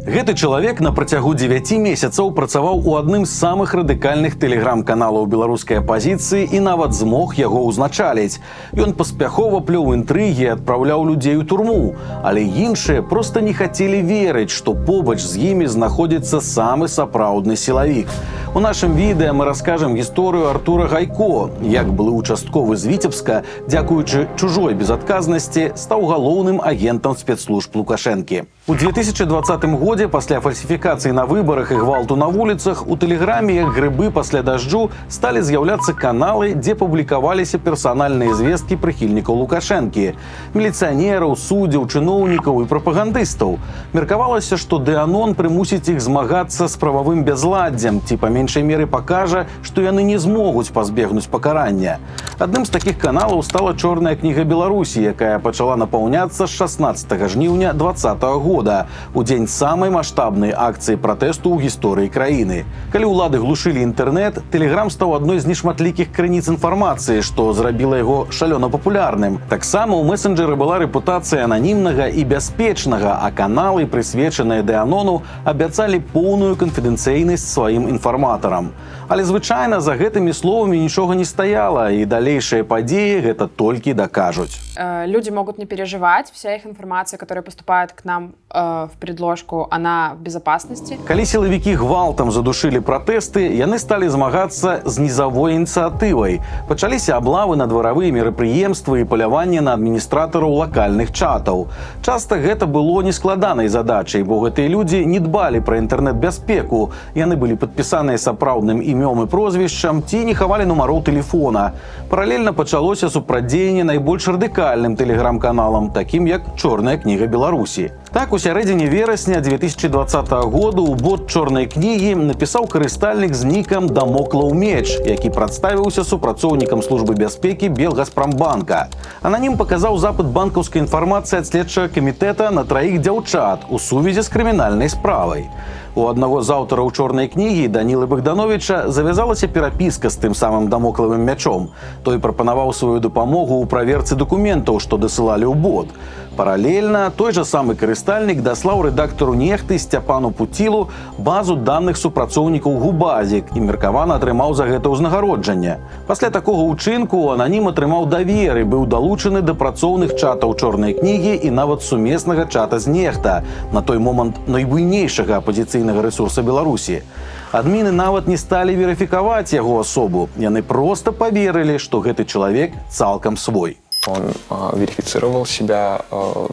Гэты чалавек на працягу 9 месяцаў працаваў у адным з самых радыкальных тэлеграм-каналаў беларускай апазіцыі і нават змог яго ўзначаліць. Ён паспяхова плёў інтрыгі і адпраўляў людзей у турму, але іншыя проста не хацелі верыць, што побач з імі знаходзіцца самы сапраўдны сілавік. У нашым відэа мы раскажам гісторыю Артура Гайко, як былы участковы з Віцебска, дзякуючы чужой безадказнасці, стаў галоўным агентам спецслужб Лукашэнкі. У 2020 годзе, пасля фальсіфікацыі на выбарах і гвалту на вуліцах, у тэлеграме, як грыбы пасля дажджу, сталі з'яўляцца каналы, дзе публікаваліся персанальныя звесткі прыхільнікаў Лукашэнкі, міліцыянераў, суддзяў, чыноўнікаў і прапагандыстаў. Меркавалася, што Дэанон прымусіць іх змагацца з прававым бязладдзям, ці па меншай меры пакажа, што яны не змогуць пазбегнуць пакарання. Адным з такіх каналаў стала «Чорная кніга Беларусі», якая пачала напаўняцца з 16 жніўня 2020 года, у дзень самай маштабнай акцыі пратэсту ў гісторыі краіны. Калі ўлады глушылі інтэрнэт, тэлеграм стаў адной з нешматлікіх крыніц інфармацыі, што зрабіла яго шалёна папулярным. Таксама ў месенджеры была рэпутацыя ананімнага і бяспечнага, а каналы, прысвечаныя Дэанону, абяцалі поўную канфідэнцыйнасць сваім інфарматарам. Але звычайна за гэтымі словамі нічога не стаяла, і далейшыя падзеі гэта толькі дакажуць. Люди могут не переживать, вся их информация, которая поступает к нам в предложку, она в безопасности. Калі сілавікі гвалтам задушылі пратэсты, яны сталі змагацца з нізавой ініцыятывай. Пачаліся аблавы на дваравыя мерапрыемствы і паляванне на адміністратараў лакальных чатаў. Часта гэта было нескладанай задачай, бо гэтыя людзі не дбалі пра інтэрнэт-бяспеку. Яны былі падпісаныя сапраўдным імём і прозвішчам ці не хавалі нумароў тэлефона. Паралельна пачалося супрацьдзеянне найбольш радыкальным тэлеграм-каналам, такім як «Чорная кніга Беларусі». Так, у сярэдзіне верасня 2020 году ў бот «Чорнай кнігі» напісаў карыстальнік з нікам «Дамоклаў меч», які прадставіўся супрацоўнікам службы бяспекі Белгазпрамбанка. Ананім паказаў запыт банкаўскай інфармацыі ад следчага камітэта на 3 дзяўчат у сувязі з крымінальнай справай. У аднаго з аўтараў «Чорнай кнігі» Данілы Богдановича завязалася перапіска з тым самым дамоклавым мячом. Той прапанаваў сваю дапамогу ў праверцы дакументаў, што дасылалі ў бот. Паралельна той жа самы карыстальнік даслаў рэдактару «Нехты» Сцяпану Пуцілу базу даных супрацоўнікаў «Губазік» і меркавана атрымаў за гэта ўзнагароджанне. Пасля такога ўчынку ананім атрымаў давер і быў далучаны да працоўных чатаў «Чорнай кнігі» і нават сумеснага чата з «Нехта», на той момант найбуйнейшага апазіцыйнага рэсурса Беларусі. Адміны нават не сталі верыфікаваць яго асобу. Яны проста паверылі, што гэты чалавек цалкам свой. Он верифицировал себя.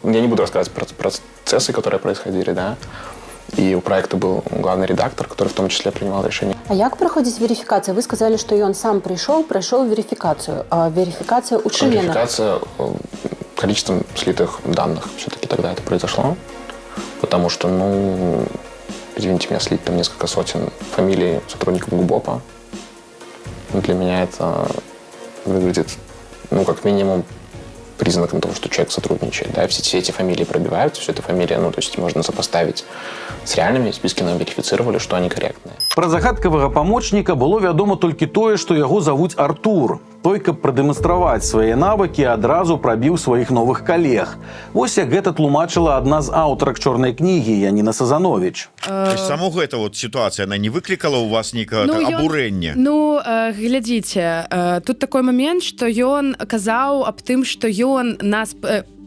Я не буду рассказывать про процессы, которые происходили, да. И у проекта был главный редактор, который в том числе принимал решение. А як проходит верификация? Вы сказали, что и он сам прошел верификацию. А верификация у чего? Верификация количеством слитых данных. Все-таки тогда это произошло. Потому что, извините меня, слить там несколько сотен фамилий сотрудников ГУБОПа. Для меня это выглядит, как минимум, признаком того, что человек сотрудничает. Да? Все эти фамилии пробиваются, все это фамилии, то есть можно сопоставить с реальными, списки нам верифицировали, что они корректные. Пра загадкавага памочніка было вядома толькі тое, што яго завуць Артур. Той, каб прадэманстраваць свае навыкі, адразу прабіў сваіх новых калег. Вось як гэта тлумачыла адна з аўтарак «Чорнай кнігі» Яніна Сазанович. То есть само гэта ситуация, она не выкликала у вас некое обурение? Глядзіце, тут такой момент, што ён казаў аб тым, што ён нас,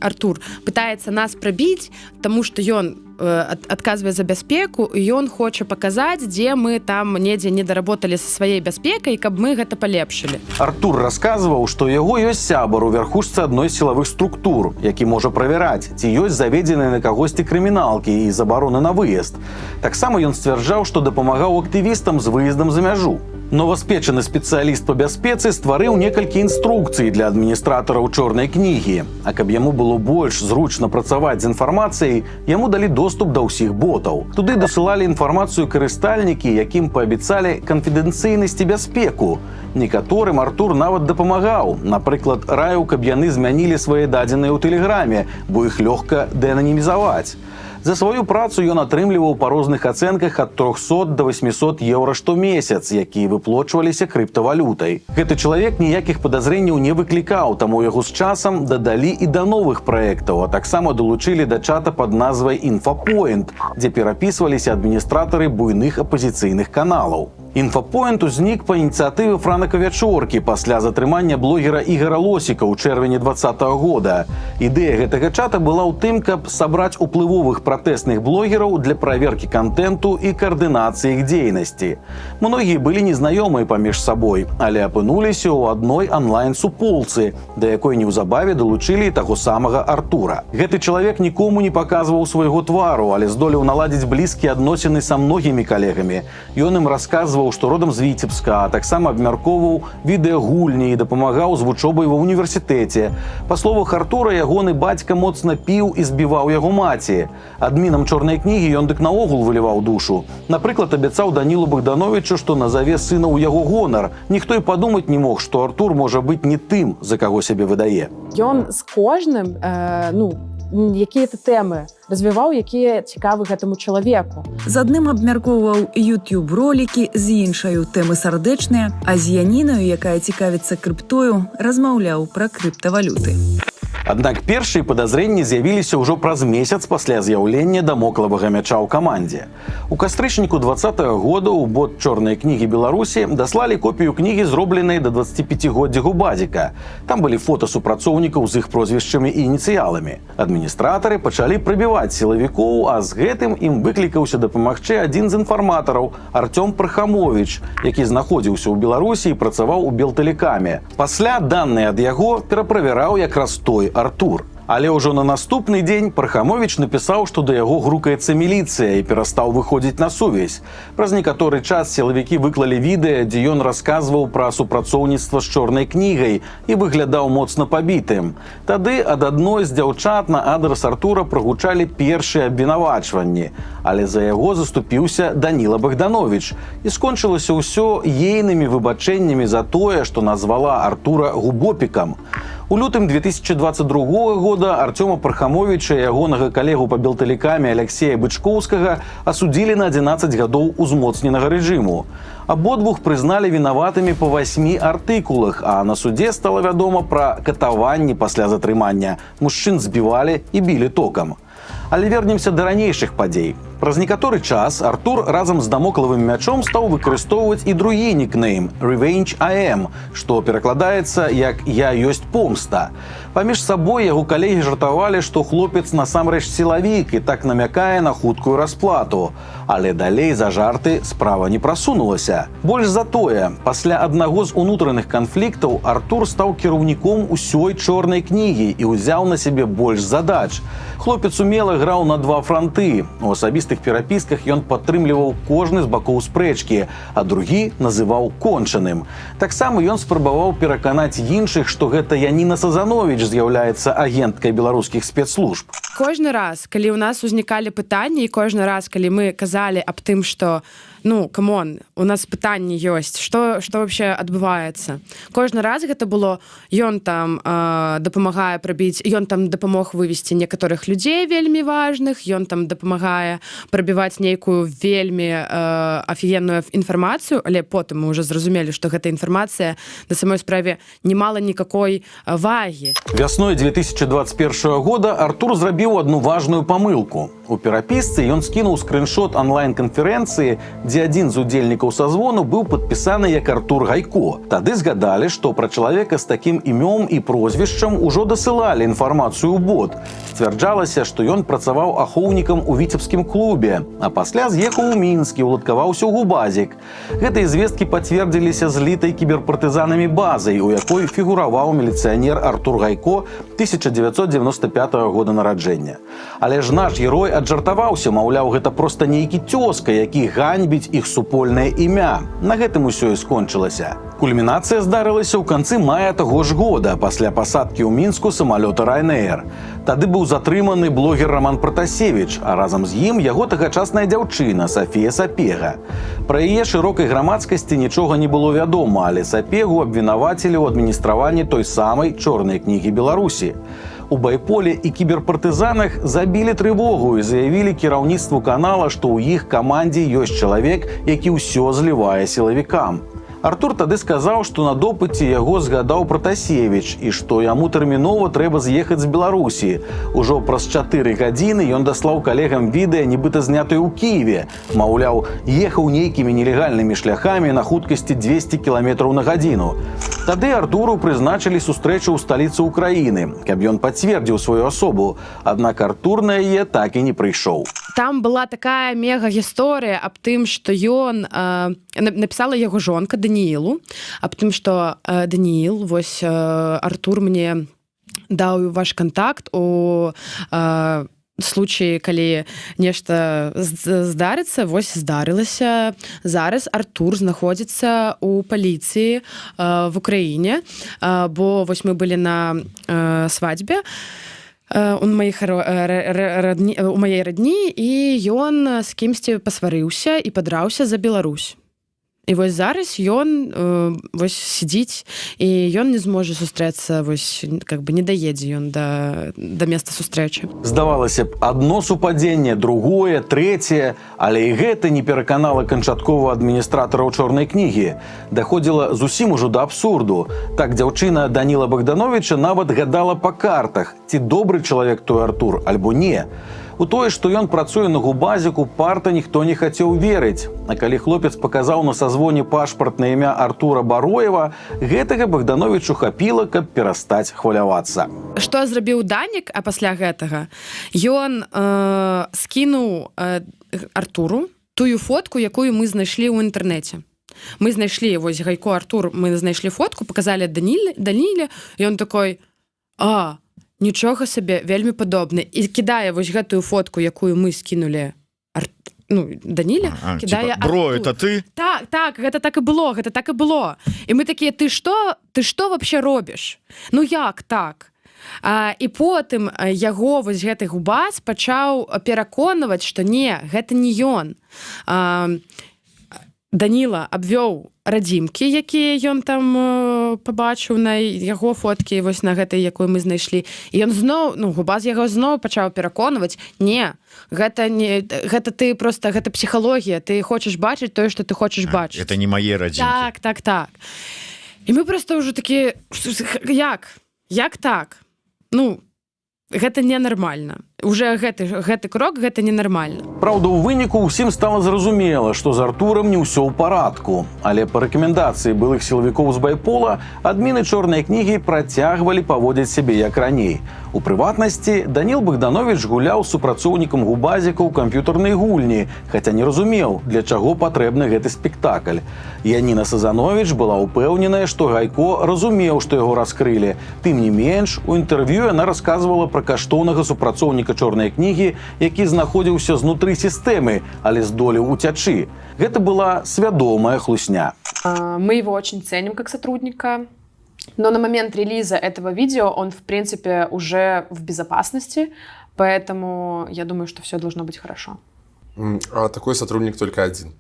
Артур, пытаецца нас прабіць, таму што ён адказвае за бяспеку, і ён хоча паказаць, дзе мы там недзе не даработалі са сваей бяспекай, каб мы гэта палепшылі. Артур расказваў, што яго ёсць сябар у вярхушцы адной з сілавых структур, які можа правяраць, ці ёсць заведзеныя на кагосьці крыміналкі і забароны на выезд. Таксама ён сцвярджаў, што дапамагаў актывістам з выездам за мяжу. Новаспечаны спецыяліст па бяспецы стварыў некалькі інструкцый для адміністратараў «Чорнай кнігі. А каб яму было больш зручна працаваць з інфармацыяй, яму далі доступ да ўсіх ботаў. Туды дасылалі інфармацыю карыстальнікі, якім паабяцалі канфідэнцыйнасць і бяспеку. Некаторым Артур нават дапамагаў. Напрыклад, раіў, каб яны змянілі свае дадзеныя ў тэлеграме, бо іх лёгка дэнанімізаваць. За сваю працу ён атрымліваў па розных ацэнках ад 300 до 800 еўра штомесяц, якія выплачваліся крыптавалютай. Гэты чалавек ніякіх падазрэнняў не выклікаў, таму яго з часам дадалі і да новых праектаў, а таксама долучылі да чата пад назвай «Інфапоінт», дзе перапісваліся адміністратары буйных апазіцыйных каналаў. «Інфапоінт» узнік па ініцыятыве Франака Вячоркі пасля затрымання блогера Ігора Лосіка ў чэрвені 2020 года. Ідэя гэтага чата была ў тым, каб сабраць уплывовых пратэсных блогераў для праверкі кантэнту і каардынацыі іх дзейнасці. Многія былі незнаёмыя паміж сабой, але апынуліся ў адной онлайн-суполцы, да якой неўзабаве далучылі таго самага Артура. Гэты чалавек нікому не паказваў свайго твару, але здолеў наладзіць блізкія адносіны са многімі калегамі. Ён ім расказваў, што родам з Віцебска, а таксама абмяркоўваў відэагульні і дапамагаў з вучобай ва ўніверсітэце. Па словах Артура, ягоны бацька моцна піў і збіваў яго маці. Адмінам «Чорнай кнігі» ён дык наогул выліваў душу. Напрыклад, абяцаў Данілу Богдановичу, што назаве сына ў яго гонар. Ніхто і падумаць не мог, што Артур можа быць не тым, за каго сябе выдае. Ён з кожным, якія-то тэмы развіваў, якія цікавы гэтаму чалавеку. З адным абмяркоўваў YouTube-ролікі, з іншаю тэмы сардэчныя, а з Янінаю, якая цікавіцца крыптою, размаўляў пра крыптавалюты. Аднак першыя падазрэнні з'явіліся ўжо праз месяц пасля з'яўлення дамоклавага мяча ў камандзе. У кастрычніку 2020 года ў бот «Чорнай кнігі Беларусі» даслалі копію кнігі, зробленай да 25-годдзя Губазіка. Там былі фота супрацоўнікаў з іх прозвішчамі і ініцыяламі. Адміністратары пачалі прабіваць сілавікоў, а з гэтым ім выклікаўся дапамагчы адзін з інфарматараў – Артём Пархамович, які знаходзіўся ў Беларусі і працаваў у Белтэлекаме. Пасля даныя ад яго пераправяраў якраз той Артур. Але ўжо на наступны дзень Пархамович напісаў, што да яго грукаецца міліцыя і перастаў выходзіць на сувязь. Праз некаторы час сілавікі выклалі відэа, дзе ён расказваў пра супрацоўніцтва з «Чорнай кнігай» і выглядаў моцна пабітым. Тады ад адной з дзяўчат на адрас Артура прагучалі першыя абвінавачванні, але за яго заступіўся Даніла Богданович. І скончылася ўсё ейнымі выбачэннямі за тое, што назвала Артура губопікам. У лютым 2022 года Артёма Пархамовича і ягонага калегу па Белтэлекаме Алексея Бычкоўскага асудзілі на 11 гадоў узмоцненага рэжыму. Абодвух прызналі вінаватымі па 8 артыкулах, а на судзе стала вядома пра катаванні пасля затрымання. Мужчын збівалі і білі токам. Але вернемся да ранейшых падзей. Праз некаторы час Артур разам з дамоклавым мячом стаў выкарыстоўваць і другі нікнейм «Revenge I am», што перакладаецца як «Я ёсць помста». Паміж сабой яго калегі жартавалі, што хлопец насамрэч сілавік і так намякае на хуткую расплату. Але далей за жарты справа не прасунулася. Больш за тое, пасля аднаго з унутраных канфліктаў Артур стаў кіраўніком усёй «Чорнай кнігі» і ўзяў на сябе больш задач. Хлопец умела граў на два франты. У асабістых перапісках ён падтрымліваў кожны з бакоў спрэчкі, а другі называў кончаным. Таксама ён спрабаваў пераканаць іншых, што гэта Яніна Сазанович з'яўляецца агенткай беларускіх спецслужб. Кожны раз, калі ў нас узнікалі пытанні, і кожны раз, калі мы казалі аб тым, што камон, у нас пытанні ёсць, што вообще адбываецца. Кожны раз гэта было, ён там дапамагае прабіць, ён там дапамог вывесці некаторых людзей вельмі важных, ён там дапамагае прабіваць нейкую вельмі афігенную інфармацыю, але потым мы ўжо зразумелі, што гэта інфармацыя на самой справе не мала никакой вагі. Вясной 2021 года Артур зрабіў одну важную памылку. У перапісцы ён скінуў скриншот онлайн-канферэнцыі, дзе адзін з удзельнікаў сазвону быў падпісаны як Артур Гайко. Тады згадалі, што пра чалавека з такім імём і прозвішчам ужо дасылалі інфармацыю ў бот. Сцвярджалася, што ён працаваў ахоўнікам у віцебскім клубе, а пасля з'ехаў у Мінскі, уладкаваўся ў Губазік. Гэтыя звесткі пацвердзіліся злітай кіберпартызанамі базай, у якой фігураваў міліцыянер Артур Гайко 1995 года нараджэння. Але ж наш герой аджартаваўся, маўляў, гэта проста нейкі цёзка, які ганьбіць іх супольнае імя. На гэтым усё і скончылася. Кульмінацыя здарылася ў канцы мая таго ж года, пасля пасадкі ў Мінску самалёта Ryanair. Тады быў затрыманы блогер Роман Пратасевич, а разам з ім яго тагачасная дзяўчына Сафія Сапега. Пра яе шырокай грамадскасці нічога не было вядома, але Сапегу абвінавацілі ў адміністраванні той самай «Чорнай кнігі Беларусі». У байполе і кіберпартызанах забілі трывогу і заявілі кіраўніцтву канала, што ў іх камандзе ёсць чалавек, які ўсё злівае сілавікам. Артур тады сказаў, што на допыце яго згадаў Пратасевіч і што яму тэрмінова трэба з'ехаць з Беларусі. Ужо праз 4 гадзіны ён даслаў калегам відэа, нібыта знятае ў Кіеве. Маўляў, ехаў нейкімі нелегальнымі шляхамі на хуткасці 200 км на гадзіну. Тады Артуру прызначылі сустрэчу ў сталіцы ўкраіны, каб ён пацвердзіў сваю асобу. Аднак Артур на яе так і не прыйшоў. Там была такая мега-гісторыя аб тым, што ён напісала яго жонка Даніілу, аб тым, што Данііл, вось Артур мне даў ваш кантакт у случаі, калі нешта здарыцца, вось здарылася. Зараз Артур знаходзіцца ў паліцыі в Украіне, бо вось мы былі на свадьбе у маёй радні, і ён з кімсьці пасварыўся і падраўся за Беларусь. І вось зараз ён вось сидзіць, і ён не зможа сустрэцца, вось как бы не даедзе ён да места сустрэчы. Здавалася б, адно супадзенне, другое, трэцяе, але і гэта не пераканала канчаткова адміністратараў чорнай кнігі. Даходзіла зусім ужо да абсурду. Так дзяўчына Даніла Богдановича нават гадала па картах, ці добры чалавек той Артур, альбо не. У тое, што ён працуе на губазіку, парта ніхто не хацеў верыць. А калі хлопец паказаў на сазвоне пашпарт на імя Артура Бароева, гэтага Богдановичу хапіла, каб перастаць хвалявацца. Што зрабіў Данік, а пасля гэтага? Ён скінуў Артуру тую фотку, якую мы знайшлі ў інтэрнэце. Мы знайшлі, вось Гайко Артур, мы знайшлі фотку, паказалі Даніле, і ён такой: нічога сабе, вельмі падобны. І кідае вось гэтую фотку, якую мы скінулі Даніле, кідае типа, бро, это ты? Так, гэта так і было. І мы такія: ты што вообще робіш? Ну як так? І потым яго вось гэты губас пачаў пераконваць, што не, гэта не ён. Даніла абвёў радзімкі, якія ён там пабачыў на яго фоткі, вось на гэтай, якую мы знайшлі. І ён зноў, губас яго зноў пачаў пераконваць: не, гэта ты просто, гэта псіхалогія, ты хочаш бачыць тое, што ты хочаш бачыць. Это не мае радзімкі. Так. І мы просто ўжо такі: як так? Гэта ненармальна. Уже гэты крок, гэта ненармальна. Праўда, у выніку ўсім стала зразумела, што з Артурам не ўсё ў парадку. Але па рэкамендацыі былых сілавікоў з байпола адміны чорнай кнігі працягвалі паводзіць сябе як раней. У прыватнасці, Даніл Богданович гуляў з супрацоўнікам губазіка ў камп'ютарнай гульні, хаця не разумеў, для чаго патрэбны гэты спектакль. Яніна Сазанович была ўпэўненая, што Гайко разумеў, што яго раскрылі. Тым не менш, у інтэрв'ю яна расказвала пра каштоўнага супрацоўніка чорнай кнігі, які знаходзіўся знутры сістэмы, але здолеў уцячы. Гэта была свядомая хлусня. Мы его очень ценим как сотрудника, но на момент релиза этого видео он, в принципе, уже в безопасности, поэтому я думаю, что все должно быть хорошо. А такой сотрудник только один?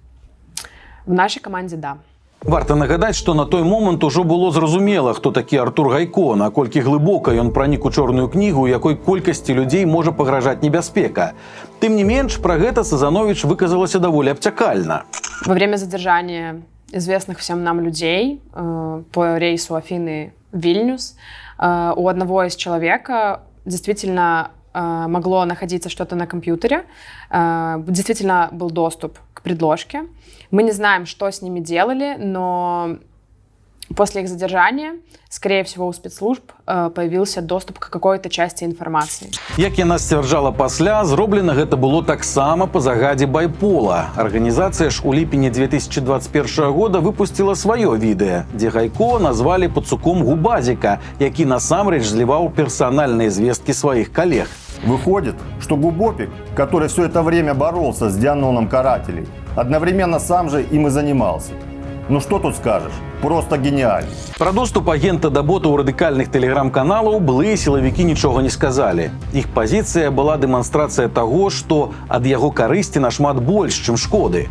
В нашей команде, да. Варта нагадаць, што на той момант ужо было зразумела, хто такі Артур Гайко, наколькі глыбока ён пранік у чорную кнігу, якой колькасці людзей можа пагражаць небяспека. Тым не менш, пра гэта Сазанович выказалася даволі абцякальна. Во время задержания известных всем нам людей по рейсу Афины-Вильнюс у одного из человека действительно могло находиться что-то на компьютере, действительно был доступ к предложке. Мы не знаем, что с ними делали, но после их задержания, скорее всего, у спецслужб появился доступ к какой-то части информации. Як яна сцвярджала пасля, зроблена гэта было таксама па загадзе байпола. Арганізацыя ж у ліпені 2021 года выпусціла сваё відэа, дзе Гайко назвалі пацуком губазіка, які насамрэч зліваў персанальныя звесткі сваіх калег. Выходит, что Губопик, который все это время боролся с Дианоном Карателей, одновременно сам же им и занимался. Ну что тут скажешь? Просто гениально. Пра доступ агента да ботаў радыкальных тэлеграм-каналаў былыя сілавікі нічога не сказалі. Іх пазіцыя была дэманстрацыя таго, што ад яго карысці нашмат больш, чым шкоды.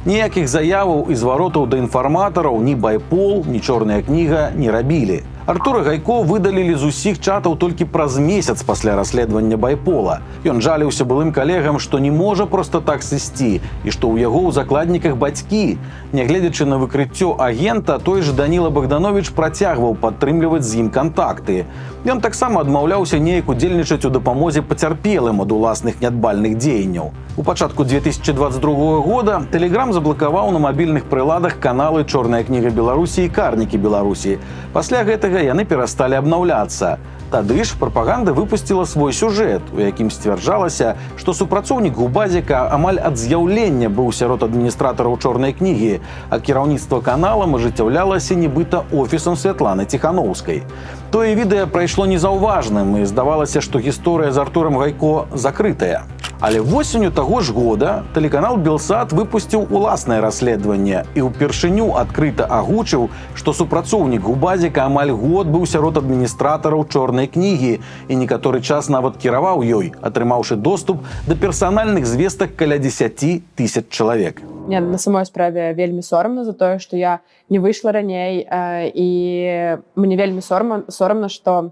Ніякіх заяваў і зваротаў да інфарматараў ні байпол, ні чорная кніга не рабілі. Артура Гайко выдалілі з усіх чатаў толькі праз месяц пасля расследавання байпола. Ён жаліўся былым калегам, што не можа проста так сысці і што ў яго ў закладніках бацькі. Нягледзячы на выкрыццё агента, той же Даніла Богданович працягваў падтрымліваць з ім кантакты. Ён таксама адмаўляўся неяк удзельнічаць у дапамозе пацярпелым ад уласных нядбальных дзеянняў. У пачатку 2022 года Telegram заблакаваў на мабільных прыладах каналы «Чорная кніга Беларусі» і «Карнікі Беларусі». Пасля гэтага яны перасталі абнаўляцца. Тады ж прапаганда выпусціла свой сюжэт, у якім сцвярджалася, што супрацоўнік Губазіка амаль ад з'яўлення быў сярод адміністратараў «Чорнай кнігі», а кіраўніцтва каналам ажыццяўлялася нібыта офісам Святланы Ціханаўскай. Тое відэа прайшло незаўважным і здавалася, што гісторыя з Артурам Гайко закрытая. Але восенню таго ж года тэлеканал «Белсат» выпусціў уласнае расследаванне і ўпершыню адкрыта агучыў, што супрацоўнік Губазіка амаль год быў сярод адміністратараў «Чорнай кнігі» і некаторы час нават кіраваў ёй, атрымаўшы доступ да персанальных звестак каля 10 000 чалавек. Мне на самой справе вельмі сорамна за тое, што я не выйшла раней, і мне вельмі сорамна, што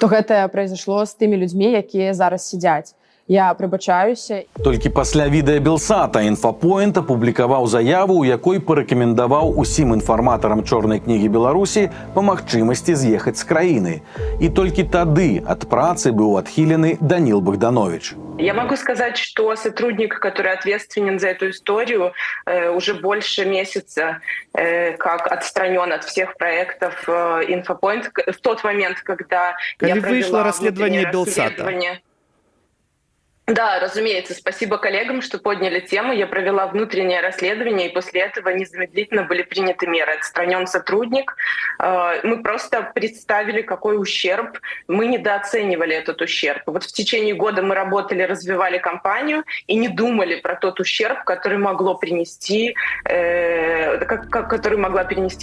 гэта произошло з тымі людзьмі, якія зараз сядзяць. Я прыбачаюся. Толькі пасля відэа «Белсата» «Інфапоінт» апублікаваў заяву, у якой парэкамендаваў усім інфарматарам «Чорнай кнігі Беларусі» па магчымасці з'ехаць з краіны. І толькі тады ад працы быў адхілены Даніл Богданович. Я могу сказать, что сотрудник, который ответственен за эту историю, уже больше месяца как отстранен от всех проектов «Инфопоинт». В тот момент, когда я провела расследование «Белсата». Да, разумеется. Спасибо коллегам, что подняли тему. Я провела внутреннее расследование, и после этого незамедлительно были приняты меры. Отстранен сотрудник. Мы просто представили, какой ущерб. Мы недооценивали этот ущерб. Вот в течение года мы работали, развивали компанию и не думали про тот ущерб, который могла принести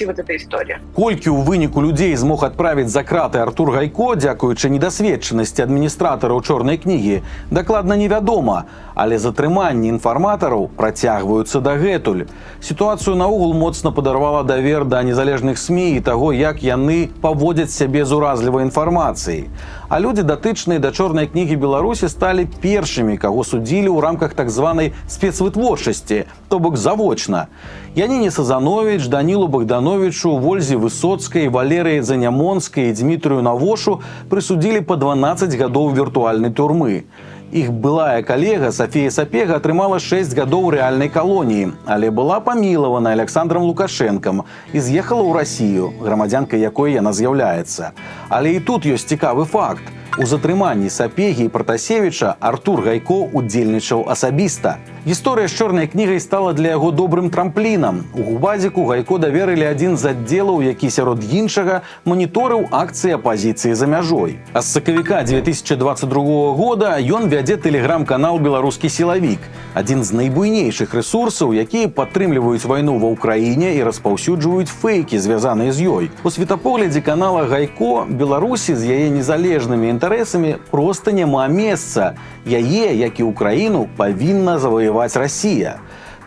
вот эта история. Колькі ў выніку людзей змог адправіць за краты Артур Гайко, дзякуючы недасведчанасці адміністратараў «Чорнай кнігі», дакладна невядома, але затрыманні інфарматараў працягваюцца дагэтуль. Сітуацыю наогул моцна падарвала давер да незалежных СМІ і таго, як яны паводзяць сябе з уразлівай інфармацыяй. А людзі, датычныя да «Чорнай кнігі Беларусі», сталі першымі, каго судзілі ў рамках так званай спецвытворчасці, то бок завочна. Яніне Сазанович, Данілу Богдановичу, Вользе Высоцкай, Валерыі Занямонскай і Дмітрыю Навошу прысудзілі па 12 гадоў віртуальнай турмы. Іх былая калега Софія Сапега атрымала 6 гадоў рэальнай калоніі, але была памілавана Александром Лукашэнкам і з'ехала ў Расію, грамадзянкай якой яна з'яўляецца. Але і тут ёсць цікавы факт. У затрыманні Сапегі і Пратасевіча Артур Гайко удзельнічаў асабіста. Гісторыя з «Чорнай кнігай» стала для яго добрым трамплінам. У Губазіку Гайко даверылі адзін з аддзелаў, які сярод іншага маніторыў акцыі апазіцыі за мяжой. А з сакавіка 2022 года ён вядзе тэлеграм-канал «Беларускі сілавік», адзін з найбуйнейшых рэсурсаў, якія падтрымліваюць вайну ва ўкраіне і распаўсюджваюць фэйкі, звязаныя з ёй. У светапоглядзе канала Гайко Беларусі з яе незалежнымі інтарэсамі проста няма месца. Яе, як і ўкраіну, павінна заваяваць Расія.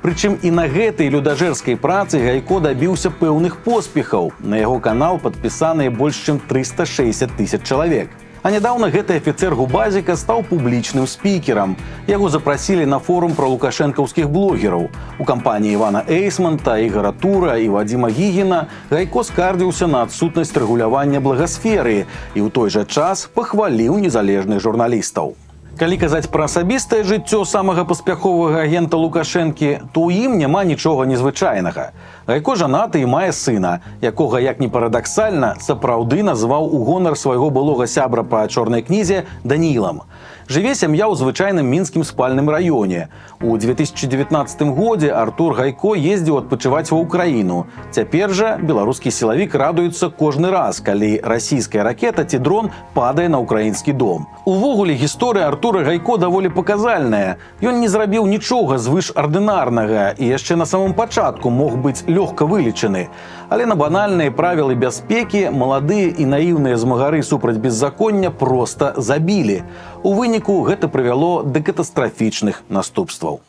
Прычым і на гэтай людажэрскай працы Гайко дабіўся пэўных поспехаў. На яго канал падпісаныя больш чым 360 000 чалавек. А нядаўна гэты афіцэр Губазіка стаў публічным спікерам. Яго запрасілі на форум пра лукашэнкаўскіх блогераў. У кампаніі Івана Эйсманта, Ігора Тура і Вадзіма Гігіна Гайко скардзіўся на адсутнасць рэгулявання благасферы і ў той жа час пахваліў незалежных журналістаў. Калі казаць пра асабістае жыццё самага паспяховага агента Лукашэнкі, то ў ім няма нічога незвычайнага. Гайко жанаты і мае сына, якога, як ні парадаксальна, сапраўды назваў у гонар свайго былога сябра па «Чорнай кнізе» Данілам. Жыве сям'я ў звычайным мінскім спальным раёне. У 2019 годзе Артур Гайко ездзіў адпачываць ва ўкраіну. Цяпер жа беларускі сілавік радуецца кожны раз, калі расійская ракета ці дрон падае на ўкраінскі дом. Увогуле, гісторыя Артура Гайко даволі паказальная. Ён не зрабіў нічога звышардынарнага і яшчэ на самом пачатку мог быць лёгка вылечаны. Але на банальныя правілы бяспекі маладыя і наіўныя змагары супраць беззаконня проста забілі. У выніку гэта прывяло да катастрафічных наступстваў.